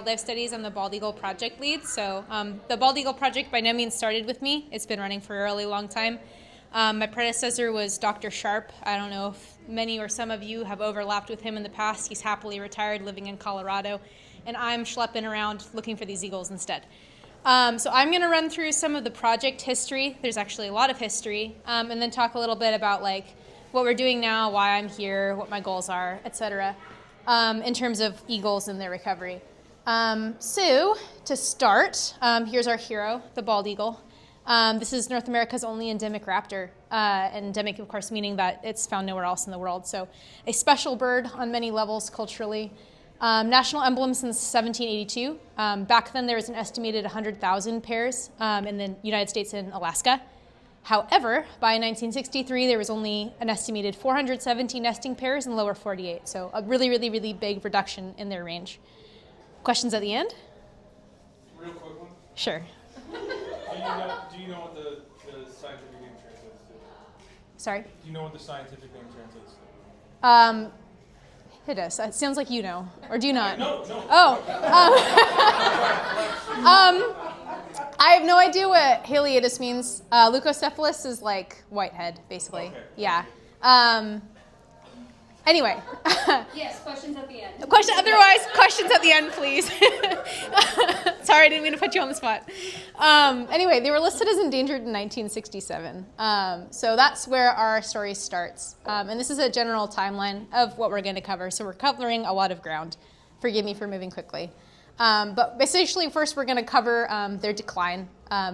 Wildlife Studies. I'm the Bald Eagle Project lead. So the Bald Eagle Project by no means started with me. It's been running for a really long time. My predecessor was Dr. Sharp. I don't know if many or some of you have overlapped with him in the past. He's happily retired, living in Colorado, and I'm schlepping around looking for these eagles instead. So I'm going to run through some of the project history. There's actually a lot of history, and then talk a little bit about like what we're doing now, why I'm here, what my goals are, etc. In terms of eagles and their recovery. So to start, here's our hero, the bald eagle. This is North America's only endemic raptor. Endemic, of course, meaning that it's found nowhere else in the world. So a special bird on many levels culturally. National emblem since 1782. Back then there was an estimated 100,000 pairs in the United States and Alaska. However, by 1963, there was only an estimated 470 nesting pairs in the lower 48. So a really, really, really big reduction in their range. Questions at the end? Real quick one. Sure. Do you know what the scientific name translates to? Sorry? Do you know what the scientific name translates to? It does. It sounds like you know. Or do you not? No. Oh. I have no idea what Haliatus means. Leucocephalus is like whitehead, basically. Okay. Yeah. Anyway. Yes, questions at the end. Otherwise, questions at the end, please. Sorry, I didn't mean to put you on the spot. Anyway, they were listed as endangered in 1967. So that's where our story starts. And this is a general timeline of what we're going to cover. So we're covering a lot of ground. Forgive me for moving quickly. But essentially, first we're going to cover their decline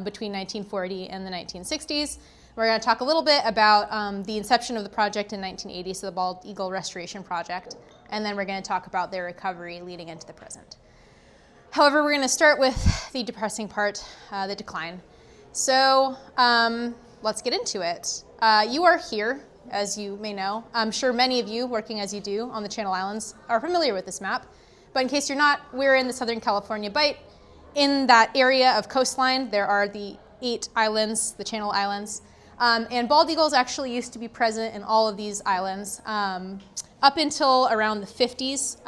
between 1940 and the 1960s. We're going to talk a little bit about the inception of the project in 1980, so the Bald Eagle Restoration Project, and then we're going to talk about their recovery leading into the present. However, we're going to start with the depressing part, the decline. So let's get into it. You are here, as you may know. I'm sure many of you, working as you do on the Channel Islands, are familiar with this map. But in case you're not, we're in the Southern California Bight. In that area of coastline, there are the 8 islands, the Channel Islands. And bald eagles actually used to be present in all of these islands up until around the 50s.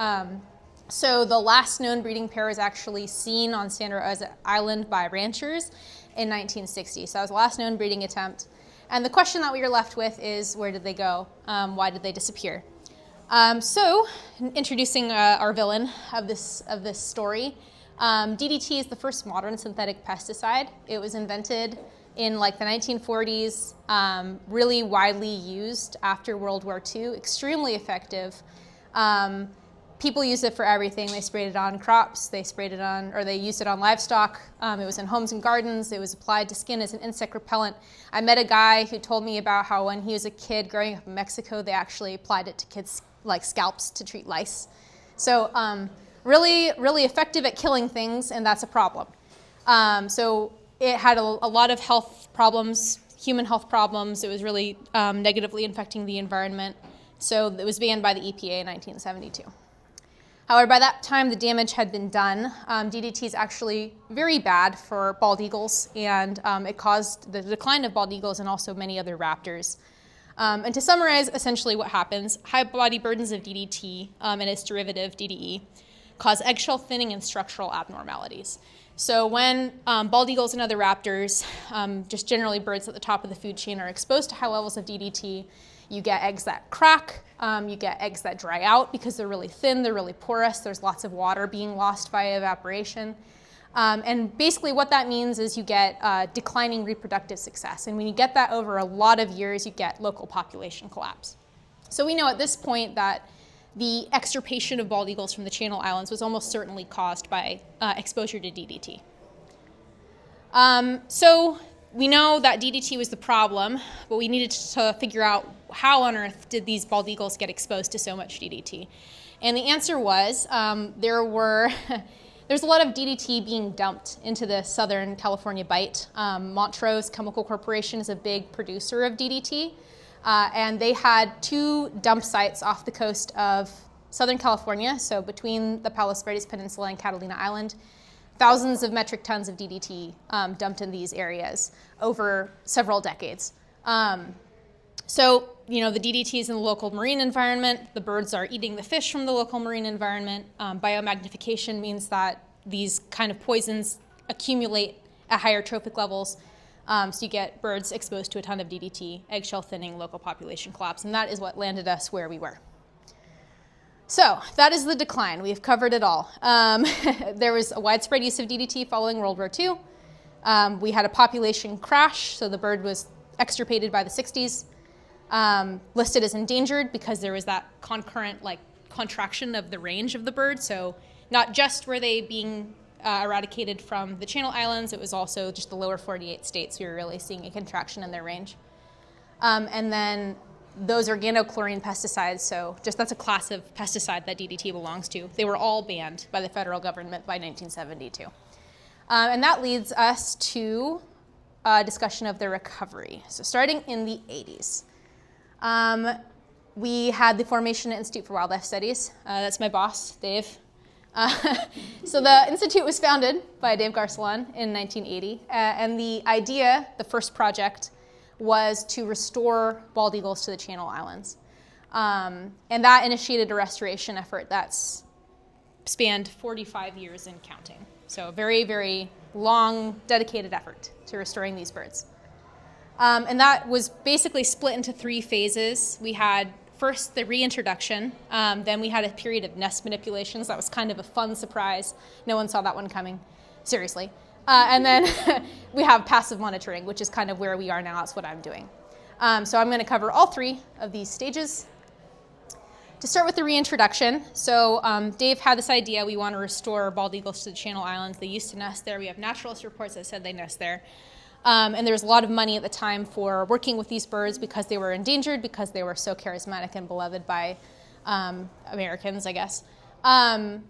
So the last known breeding pair was actually seen on Santa Rosa Island by ranchers in 1960. So that was the last known breeding attempt. And the question that we are left with is, where did they go? Why did they disappear? So introducing our villain of this story, DDT is the first modern synthetic pesticide. It was invented in like the 1940s, really widely used after World War II, extremely effective. People use it for everything. They sprayed it on crops, they used it on livestock. It was in homes and gardens. It was applied to skin as an insect repellent. I met a guy who told me about how when he was a kid growing up in Mexico, they actually applied it to kids' like scalps to treat lice. So really, really effective at killing things, and that's a problem. So it had a lot of health problems, human health problems. It was really negatively infecting the environment. So it was banned by the EPA in 1972. However, by that time, the damage had been done. DDT is actually very bad for bald eagles, and it caused the decline of bald eagles and also many other raptors. And to summarize essentially what happens, high body burdens of DDT and its derivative, DDE, cause eggshell thinning and structural abnormalities. So when bald eagles and other raptors, just generally birds at the top of the food chain, are exposed to high levels of DDT, you get eggs that crack, you get eggs that dry out because they're really thin, they're really porous, there's lots of water being lost via evaporation. And basically what that means is you get declining reproductive success. And when you get that over a lot of years, you get local population collapse. So we know at this point that the extirpation of bald eagles from the Channel Islands was almost certainly caused by exposure to DDT. So we know that DDT was the problem, but we needed to figure out how on earth did these bald eagles get exposed to so much DDT. And the answer was there's a lot of DDT being dumped into the Southern California Bight. Montrose Chemical Corporation is a big producer of DDT. And they had 2 dump sites off the coast of Southern California, so between the Palos Verdes Peninsula and Catalina Island. Thousands of metric tons of DDT dumped in these areas over several decades. So, the DDT is in the local marine environment. The birds are eating the fish from the local marine environment. Biomagnification means that these kind of poisons accumulate at higher trophic levels. So you get birds exposed to a ton of DDT, eggshell thinning, local population collapse, and that is what landed us where we were. So that is the decline. We've covered it all. There was a widespread use of DDT following World War II. We had a population crash, so the bird was extirpated by the 60s, listed as endangered because there was that concurrent contraction of the range of the bird. So not just were they being eradicated from the Channel Islands, it was also just the lower 48 states we were really seeing a contraction in their range. And then those organochlorine pesticides, so that's a class of pesticide that DDT belongs to, they were all banned by the federal government by 1972. And that leads us to a discussion of the recovery. So starting in the 80s, we had the Formation Institute for Wildlife Studies. That's my boss, Dave. So the institute was founded by Dave Garcelon in 1980, and the idea, the first project, was to restore bald eagles to the Channel Islands. And that initiated a restoration effort that's spanned 45 years and counting. So a very, very long, dedicated effort to restoring these birds. And that was basically split into 3 phases. We had first the reintroduction, then we had a period of nest manipulations. That was kind of a fun surprise. No one saw that one coming, seriously. And then we have passive monitoring, which is kind of where we are now. That's what I'm doing. So I'm going to cover all 3 of these stages. To start with the reintroduction, so Dave had this idea, we want to restore bald eagles to the Channel Islands. They used to nest there. We have naturalist reports that said they nest there. And there was a lot of money at the time for working with these birds because they were endangered, because they were so charismatic and beloved by Americans, I guess.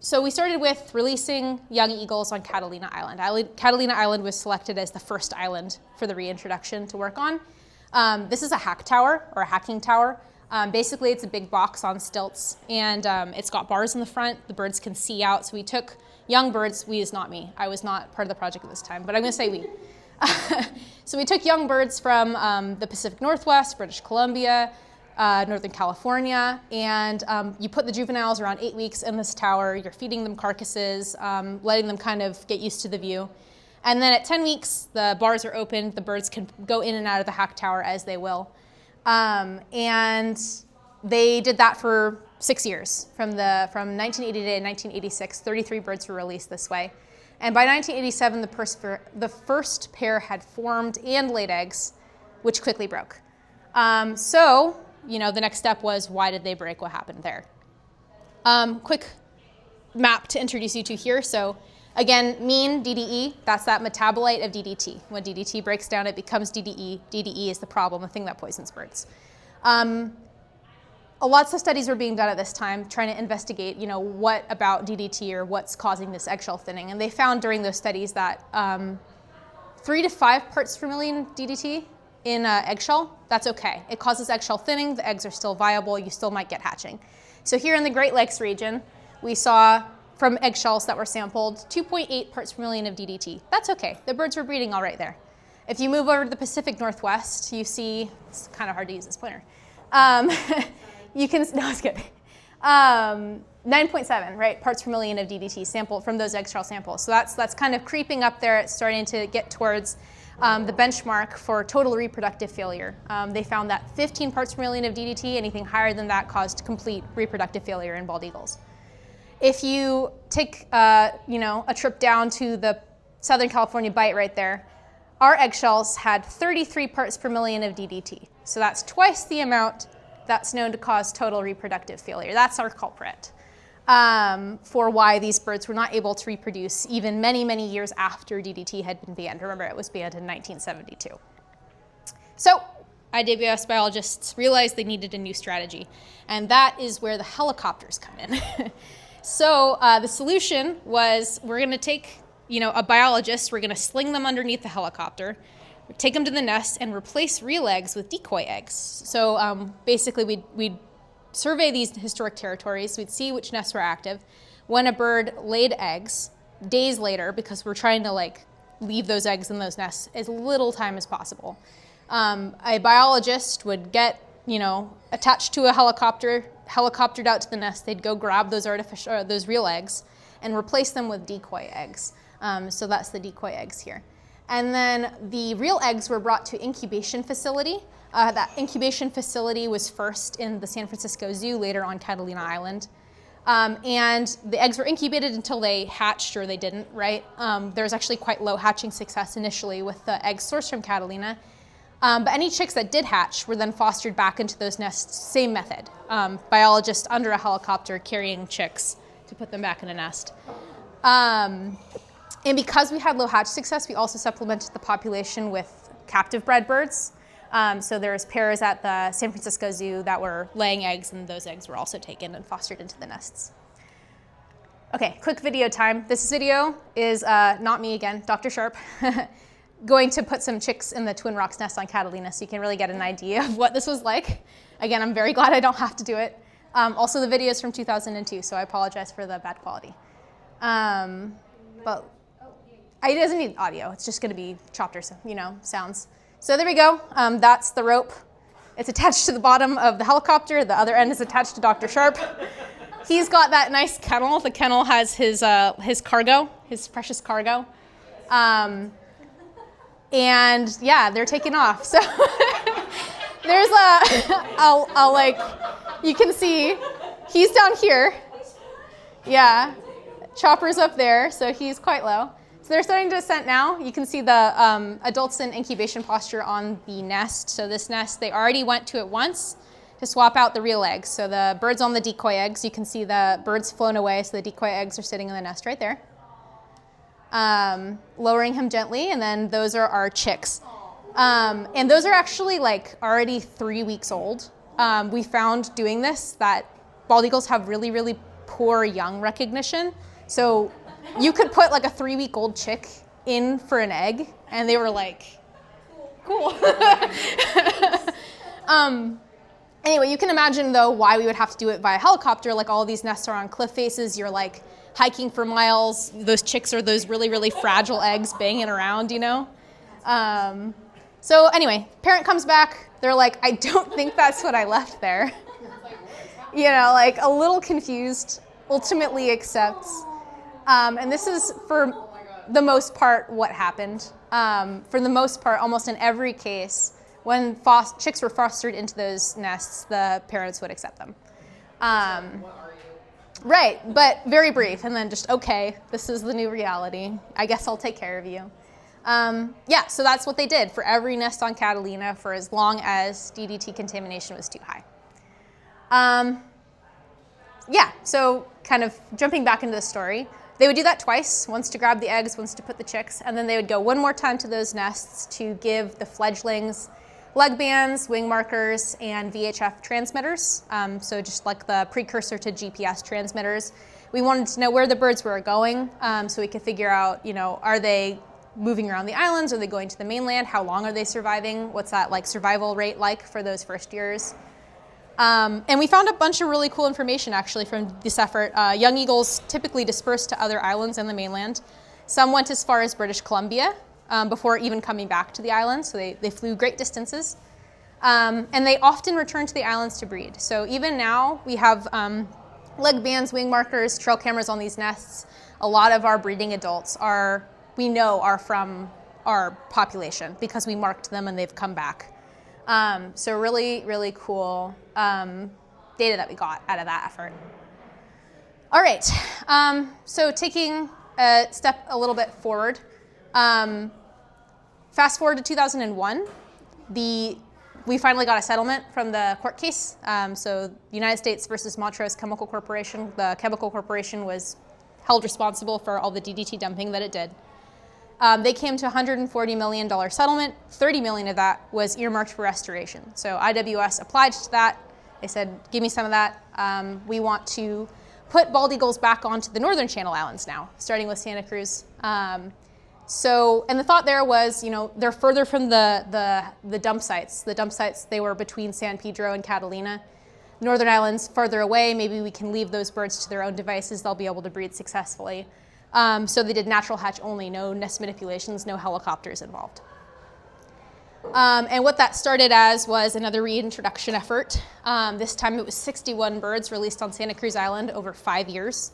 So we started with releasing young eagles on Catalina Island. Catalina Island was selected as the first island for the reintroduction to work on. This is a hack tower, or a hacking tower. Basically, it's a big box on stilts, and it's got bars in the front. The birds can see out. So we took young birds. We is not me. I was not part of the project at this time, but I'm going to say we. So we took young birds from the Pacific Northwest, British Columbia, Northern California, and you put the juveniles around 8 weeks in this tower. You're feeding them carcasses, letting them kind of get used to the view. And then at 10 weeks, the bars are opened. The birds can go in and out of the hack tower as they will. And they did that for 6 years. From 1980 to 1986, 33 birds were released this way. And by 1987, the first pair had formed and laid eggs, which quickly broke. So, the next step was, why did they break? What happened there? Quick map to introduce you to here. So again, mean DDE, that's that metabolite of DDT. When DDT breaks down, it becomes DDE. DDE is the problem, the thing that poisons birds. Lots of studies were being done at this time trying to investigate, what about DDT or what's causing this eggshell thinning. And they found during those studies that 3 to 5 parts per million DDT in eggshell, that's okay. It causes eggshell thinning. The eggs are still viable. You still might get hatching. So here in the Great Lakes region, we saw from eggshells that were sampled 2.8 parts per million of DDT. That's okay. The birds were breeding all right there. If you move over to the Pacific Northwest, you see, it's kind of hard to use this pointer. You can, no, it's good. 9.7, right, parts per million of DDT sampled from those eggshell samples. So that's kind of creeping up there. It's starting to get towards the benchmark for total reproductive failure. They found that 15 parts per million of DDT, anything higher than that caused complete reproductive failure in bald eagles. If you take a trip down to the Southern California Bight right there, our eggshells had 33 parts per million of DDT. So that's twice the amount that's known to cause total reproductive failure. That's our culprit for why these birds were not able to reproduce even many, many years after DDT had been banned. Remember, it was banned in 1972. So IWS biologists realized they needed a new strategy, and that is where the helicopters come in. So the solution was, we're going to take a biologist, we're going to sling them underneath the helicopter, take them to the nest, and replace real eggs with decoy eggs. So basically, we'd survey these historic territories. We'd see which nests were active. When a bird laid eggs, days later, because we're trying to leave those eggs in those nests as little time as possible, a biologist would get attached to a helicopter, helicoptered out to the nest. They'd go grab those real eggs, and replace them with decoy eggs. So that's the decoy eggs here. And then the real eggs were brought to incubation facility. That incubation facility was first in the San Francisco Zoo, later on Catalina Island. And the eggs were incubated until they hatched, or they didn't, right? There was actually quite low hatching success initially with the eggs sourced from Catalina. But any chicks that did hatch were then fostered back into those nests, same method. Biologists under a helicopter carrying chicks to put them back in a nest. And because we had low hatch success, we also supplemented the population with captive bred birds. So there's pairs at the San Francisco Zoo that were laying eggs, and those eggs were also taken and fostered into the nests. Okay, quick video time. This video is not me again, Dr. Sharp, going to put some chicks in the Twin Rocks nest on Catalina so you can really get an idea of what this was like. Again, I'm very glad I don't have to do it. Also, the video is from 2002, so I apologize for the bad quality. But it doesn't need audio. It's just going to be chopped or sounds. So there we go. That's the rope. It's attached to the bottom of the helicopter. The other end is attached to Dr. Sharp. He's got that nice kennel. The kennel has his cargo, his precious cargo. And yeah, they're taking off. So there's you can see, he's down here. Yeah, Chopper's up there, so he's quite low. So they're starting to descent now. You can see the adults in incubation posture on the nest. So this nest, they already went to it once to swap out the real eggs. So the birds on the decoy eggs, you can see the birds flown away, so the decoy eggs are sitting in the nest right there. Lowering him gently, and then those are our chicks. And those are actually already 3 weeks old. We found doing this that bald eagles have really, really poor young recognition. So you could put a 3-week-old chick in for an egg, and they were cool. Anyway, you can imagine, though, why we would have to do it via helicopter. All these nests are on cliff faces. You're hiking for miles. Those chicks are those really, really fragile eggs banging around, So anyway, parent comes back. They're like, I don't think that's what I left there. A little confused, ultimately accepts. And this is, for the most part, what happened. For the most part, almost in every case, when chicks were fostered into those nests, the parents would accept them. Right, but very brief, and then just, okay, this is the new reality. I guess I'll take care of you. So that's what they did for every nest on Catalina for as long as DDT contamination was too high. So kind of jumping back into the story, they would do that twice, once to grab the eggs, once to put the chicks, and then they would go one more time to those nests to give the fledglings leg bands, wing markers, and VHF transmitters. So just like the precursor to GPS transmitters. We wanted to know where the birds were going, so we could figure out, are they moving around the islands? Are they going to the mainland? How long are they surviving? What's that survival rate for those first years? And we found a bunch of really cool information actually from this effort. Young eagles typically dispersed to other islands on the mainland. Some went as far as British Columbia before even coming back to the island, so they flew great distances. And they often returned to the islands to breed. So even now we have leg bands, wing markers, trail cameras on these nests. A lot of our breeding adults are from our population because we marked them and they've come back. So really, really cool data that we got out of that effort. All right, so taking a step a little bit forward, fast forward to 2001, we finally got a settlement from the court case. So the United States versus Montrose Chemical Corporation. The chemical corporation was held responsible for all the DDT dumping that it did. They came to a $140 million settlement. $30 million of that was earmarked for restoration. So IWS applied to that. They said, give me some of that. We want to put bald eagles back onto the Northern Channel Islands now, starting with Santa Cruz. And the thought there was, they're further from the dump sites. The dump sites, they were between San Pedro and Catalina. Northern Islands farther away, maybe we can leave those birds to their own devices. They'll be able to breed successfully. So they did natural hatch only, no nest manipulations, no helicopters involved. And what that started as was another reintroduction effort. This time it was 61 birds released on Santa Cruz Island over 5 years.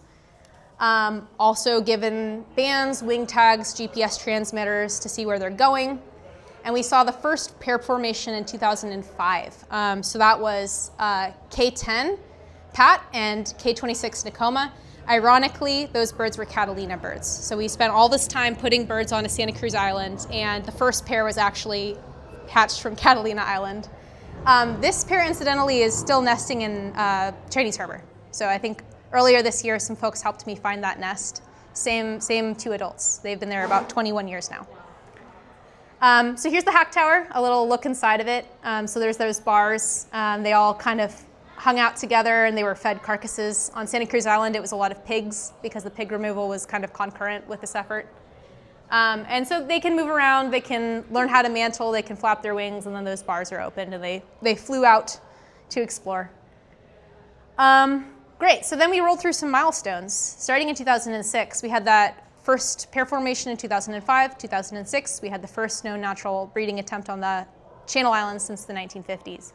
Also given bands, wing tags, GPS transmitters to see where they're going. And we saw the first pair formation in 2005. So that was K10, Pat, and K26, Nakoma. Ironically, those birds were Catalina birds. So we spent all this time putting birds onto Santa Cruz Island, and the first pair was actually hatched from Catalina Island. This pair, incidentally, is still nesting in Chinese Harbor. So I think earlier this year, some folks helped me find that nest. Same two adults. They've been there about 21 years now. So here's the hack tower, a little look inside of it. So there's those bars. They all kind of hung out together, and they were fed carcasses. On Santa Cruz Island, it was a lot of pigs because the pig removal was kind of concurrent with this effort. And so they can move around, they can learn how to mantle, they can flap their wings, and then those bars are opened, and they flew out to explore. Great, so then we rolled through some milestones. Starting in 2006, we had that first pair formation in 2005, 2006. We had the first known natural breeding attempt on the Channel Islands since the 1950s. So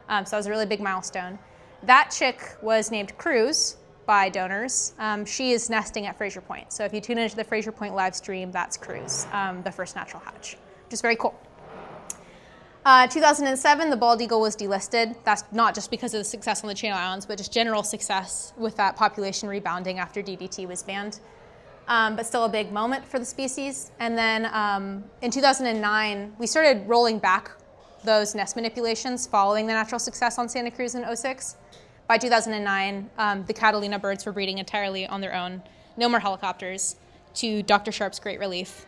that was a really big milestone. That chick was named Cruz by donors. She is nesting at Fraser Point. So if you tune into the Fraser Point live stream, that's Cruz, the first natural hatch, which is very cool. 2007, the bald eagle was delisted. That's not just because of the success on the Channel Islands, but just general success with that population rebounding after DDT was banned. But still a big moment for the species. And then in 2009, we started rolling back those nest manipulations following the natural success on Santa Cruz in 2006. By 2009, the Catalina birds were breeding entirely on their own. No more helicopters, to Dr. Sharp's great relief.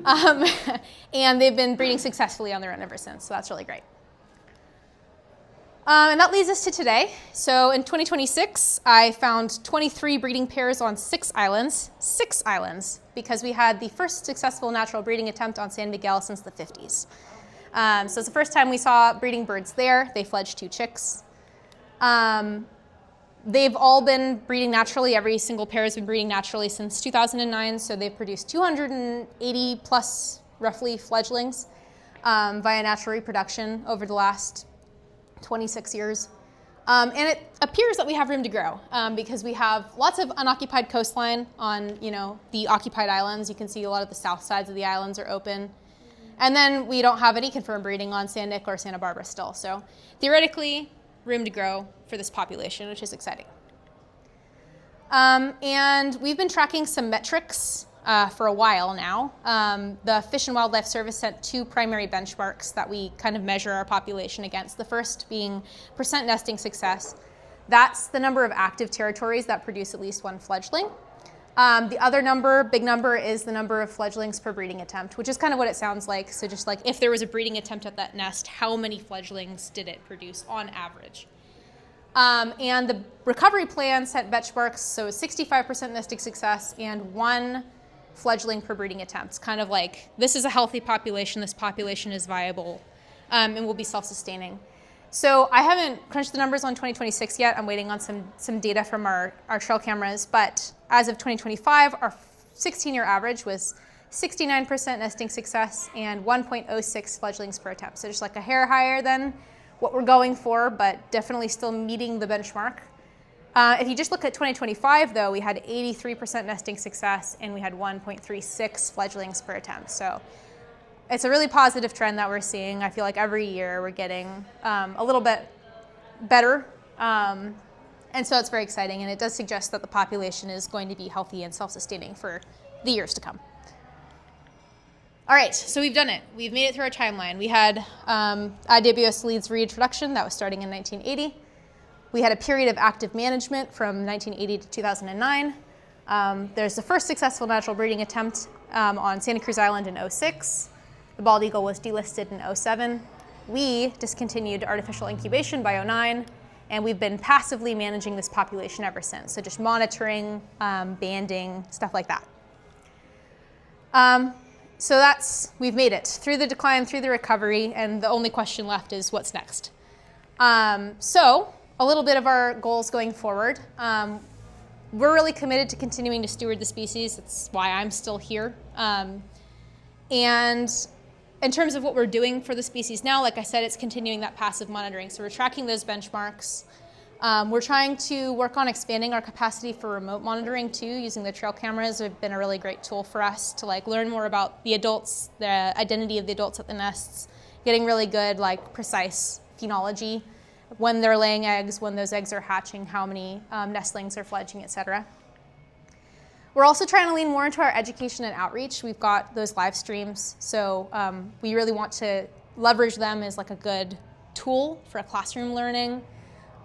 And they've been breeding successfully on their own ever since, so that's really great. And that leads us to today. So in 2026, I found 23 breeding pairs on 6 islands, because we had the first successful natural breeding attempt on San Miguel since the 50s. So it's the first time we saw breeding birds there. They fledged 2 chicks. They've all been breeding naturally. Every single pair has been breeding naturally since 2009. So they've produced 280 plus, roughly, fledglings via natural reproduction over the last 26 years. And it appears that we have room to grow because we have lots of unoccupied coastline on, the occupied islands. You can see a lot of the south sides of the islands are open. And then we don't have any confirmed breeding on San Nic or Santa Barbara still. So theoretically, room to grow for this population, which is exciting. And we've been tracking some metrics for a while now. The Fish and Wildlife Service sent 2 primary benchmarks that we kind of measure our population against. The first being percent nesting success. That's the number of active territories that produce at least 1 fledgling. The other number, big number, is the number of fledglings per breeding attempt, which is kind of what it sounds like. So just like if there was a breeding attempt at that nest, how many fledglings did it produce on average? And the recovery plan set benchmarks, so 65% nesting success and 1 fledgling per breeding attempt. Kind of like, this is a healthy population, this population is viable, and will be self-sustaining. So I haven't crunched the numbers on 2026 yet. I'm waiting on some data from our trail cameras. But as of 2025, our 16-year average was 69% nesting success and 1.06 fledglings per attempt. So just like a hair higher than what we're going for, but definitely still meeting the benchmark. If you just look at 2025, though, we had 83% nesting success and we had 1.36 fledglings per attempt. So it's a really positive trend that we're seeing. I feel like every year we're getting a little bit better. And so it's very exciting. And it does suggest that the population is going to be healthy and self-sustaining for the years to come. All right, so we've done it. We've made it through our timeline. We had IWS Leeds reintroduction. That was starting in 1980. We had a period of active management from 1980 to 2009. There's the first successful natural breeding attempt on Santa Cruz Island in 2006. The bald eagle was delisted in 2007. We discontinued artificial incubation by 2009, and we've been passively managing this population ever since. So just monitoring, banding, stuff like that. So we've made it through the decline, through the recovery, and the only question left is what's next. So a little bit of our goals going forward. We're really committed to continuing to steward the species. That's why I'm still here. And in terms of what we're doing for the species now, like I said, it's continuing that passive monitoring. So we're tracking those benchmarks. We're trying to work on expanding our capacity for remote monitoring too, using the trail cameras have been a really great tool for us to like learn more about the adults, the identity of the adults at the nests, getting really good like precise phenology, when they're laying eggs, when those eggs are hatching, how many nestlings are fledging, et cetera. We're also trying to lean more into our education and outreach. We've got those live streams, so we really want to leverage them as like a good tool for classroom learning.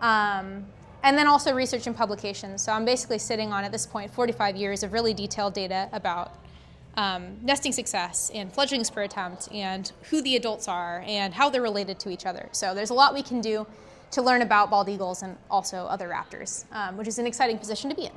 And then also research and publications. So I'm basically sitting on, at this point, 45 years of really detailed data about nesting success and fledglings per attempt and who the adults are and how they're related to each other. So there's a lot we can do to learn about bald eagles and also other raptors, which is an exciting position to be in.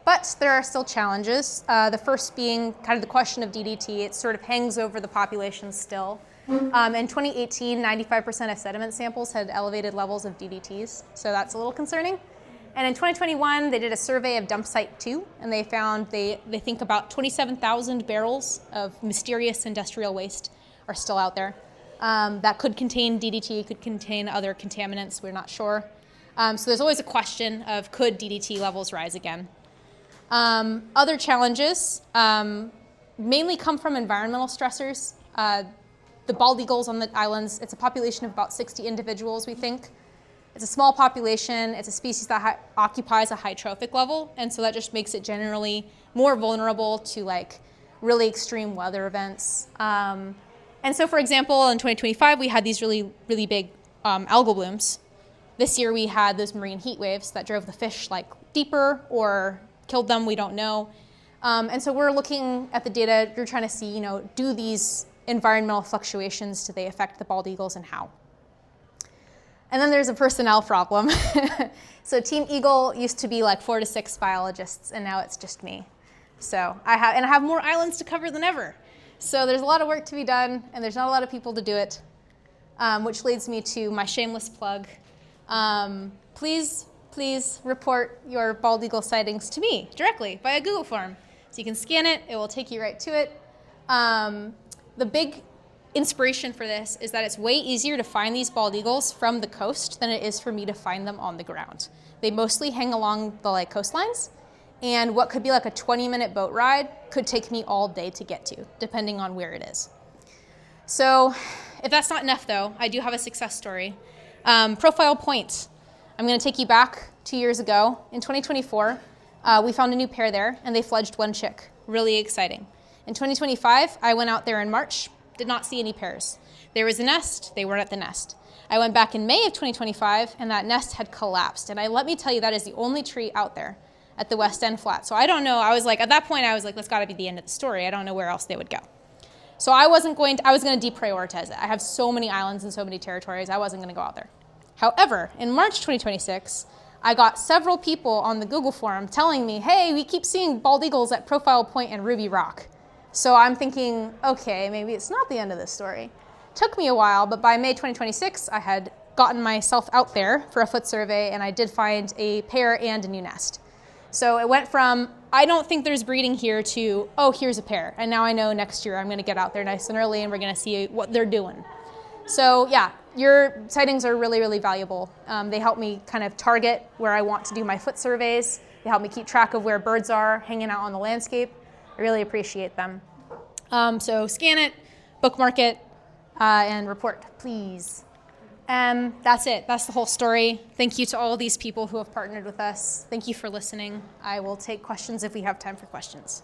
But there are still challenges. The first being kind of the question of DDT. It sort of hangs over the population still. In 2018, 95% of sediment samples had elevated levels of DDTs, so that's a little concerning. And in 2021, they did a survey of dump site 2, and they found they think about 27,000 barrels of mysterious industrial waste are still out there. That could contain DDT, could contain other contaminants, we're not sure. So there's always a question of could DDT levels rise again? Other challenges mainly come from environmental stressors. The bald eagles on the islands, it's a population of about 60 individuals, we think. It's a small population. It's a species that occupies a high trophic level, and so that just makes it generally more vulnerable to like really extreme weather events. And so, for example, in 2025, we had these really, really big algal blooms. This year, we had those marine heat waves that drove the fish like deeper or killed them. We don't know. And so we're looking at the data. We're trying to see, do these environmental fluctuations, do they affect the bald eagles and how? And then there's a personnel problem. So Team Eagle used to be like 4 to 6 biologists, and now it's just me. So I have more islands to cover than ever. So there's a lot of work to be done, and there's not a lot of people to do it, which leads me to my shameless plug. Please report your bald eagle sightings to me directly via Google form. So you can scan it, it will take you right to it. The big inspiration for this is that it's way easier to find these bald eagles from the coast than it is for me to find them on the ground. They mostly hang along the coastlines, and what could be like a 20-minute boat ride could take me all day to get to, depending on where it is. So if that's not enough, though, I do have a success story. Profile Point. I'm going to take you back 2 years ago. In 2024, we found a new pair there, and they fledged 1 chick. Really exciting. In 2025, I went out there in March, did not see any pairs. There was a nest, they weren't at the nest. I went back in May of 2025, and that nest had collapsed. And let me tell you, that is the only tree out there at the West End Flat. So I don't know, at that point, I was like, that's gotta be the end of the story. I don't know where else they would go. So I was gonna deprioritize it. I have so many islands and so many territories, I wasn't gonna go out there. However, in March 2026, I got several people on the Google forum telling me, hey, we keep seeing bald eagles at Profile Point and Ruby Rock. So I'm thinking, okay, maybe it's not the end of this story. Took me a while, but by May 2026, I had gotten myself out there for a foot survey, and I did find a pair and a new nest. So it went from, I don't think there's breeding here, to, oh, here's a pair. And now I know next year I'm gonna get out there nice and early, and we're gonna see what they're doing. So yeah, your sightings are really, really valuable. They help me kind of target where I want to do my foot surveys. They help me keep track of where birds are hanging out on the landscape. I really appreciate them. So scan it, bookmark it, and report, please. That's it. That's the whole story. Thank you to all these people who have partnered with us. Thank you for listening. I will take questions if we have time for questions.